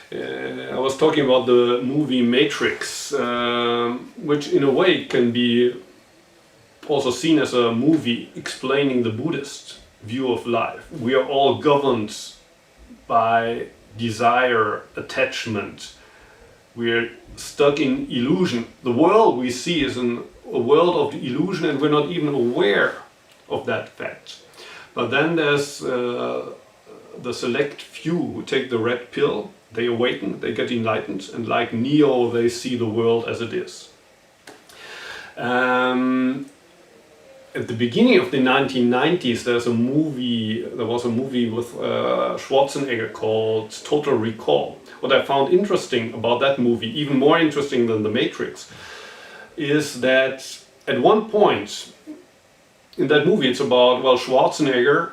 I was talking about the movie Matrix, which in a way can be also seen as a movie explaining the Buddhist view of life. We are all governed by desire, attachment. We're stuck in illusion. The world we see is a world of illusion, and we're not even aware of that fact. But then there's the select few who take the red pill. They awaken, they get enlightened, and like Neo, they see the world as it is. At the beginning of the 1990s, there was a movie with Schwarzenegger called Total Recall. What I found interesting about that movie, even more interesting than The Matrix, is that at one point in that movie, it's about, well, Schwarzenegger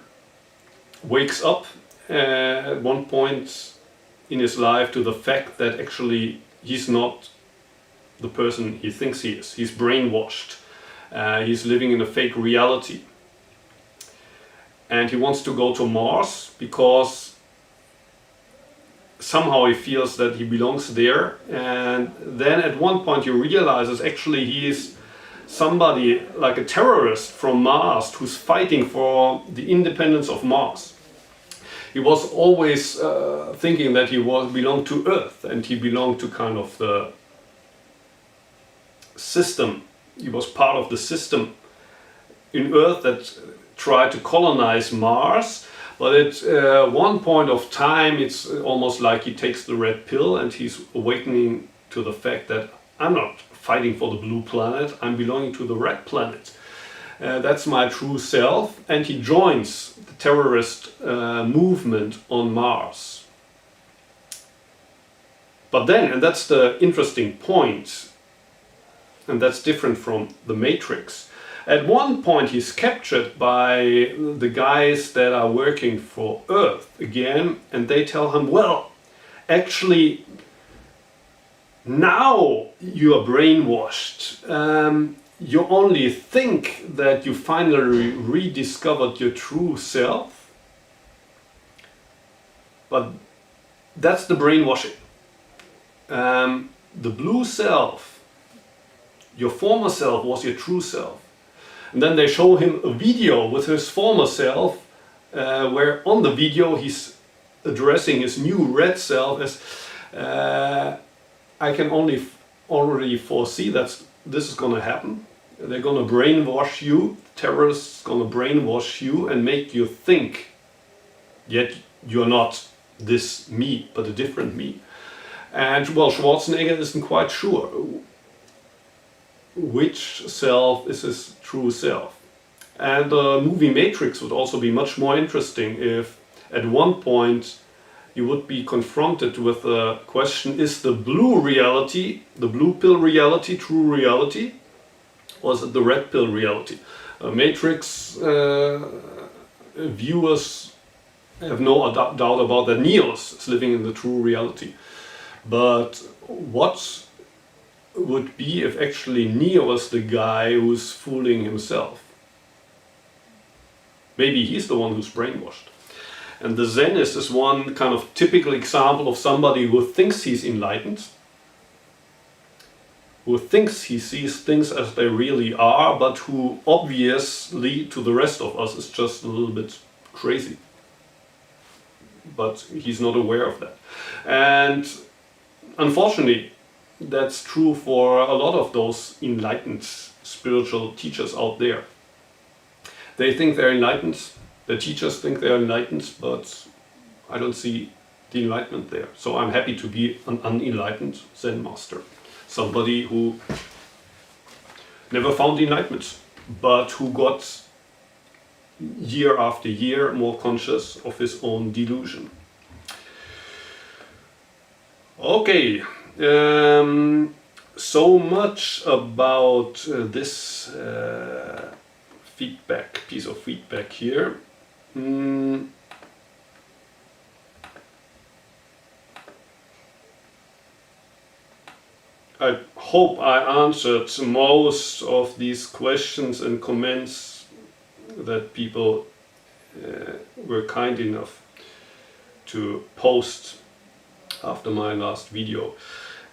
wakes up at one point in his life to the fact that actually he's not the person he thinks he is. He's brainwashed. He's living in a fake reality. And he wants to go to Mars because somehow he feels that he belongs there. And then at one point he realizes actually he is somebody like a terrorist from Mars who's fighting for the independence of Mars. He was always thinking that he belonged to Earth, and he belonged to kind of the system. He was part of the system in Earth that tried to colonize Mars. But at one point of time, it's almost like he takes the red pill and he's awakening to the fact that I'm not fighting for the blue planet, I'm belonging to the red planet. That's my true self, and he joins the terrorist movement on Mars. But then, and that's the interesting point, and that's different from the Matrix, at one point he's captured by the guys that are working for Earth again, and they tell him, well, actually, now you are brainwashed. You only think that you finally rediscovered your true self, but that's the brainwashing. The blue self, your former self, was your true self. And then they show him a video with his former self, where on the video he's addressing his new red self as I can already foresee that this is going to happen. They're going to brainwash you, terrorists going to brainwash you and make you think, yet you're not this me, but a different me. And well, Schwarzenegger isn't quite sure which self is his true self. And the movie Matrix would also be much more interesting if at one point you would be confronted with the question, is the blue reality, the blue pill reality, true reality, or is it the red pill reality? Matrix viewers have no doubt about that Neo is living in the true reality. But what would be if actually Neo is the guy who's fooling himself? Maybe he's the one who's brainwashed. And the Zenist is one kind of typical example of somebody who thinks he's enlightened, who thinks he sees things as they really are, but who obviously to the rest of us is just a little bit crazy. But he's not aware of that. And unfortunately, that's true for a lot of those enlightened spiritual teachers out there. They think they're enlightened, the teachers think they're enlightened, but I don't see the enlightenment there. So I'm happy to be an unenlightened Zen master. Somebody who never found enlightenment, but who got year after year more conscious of his own delusion. Okay, so much about this piece of feedback here. I hope I answered most of these questions and comments that people were kind enough to post. after my last video.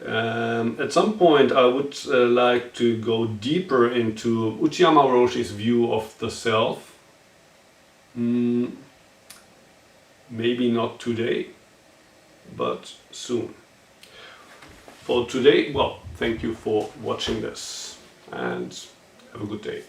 At some point I would like to go deeper into Uchiyama Roshi's view of the self. Maybe not today, but soon. For today, well, thank you for watching this and have a good day.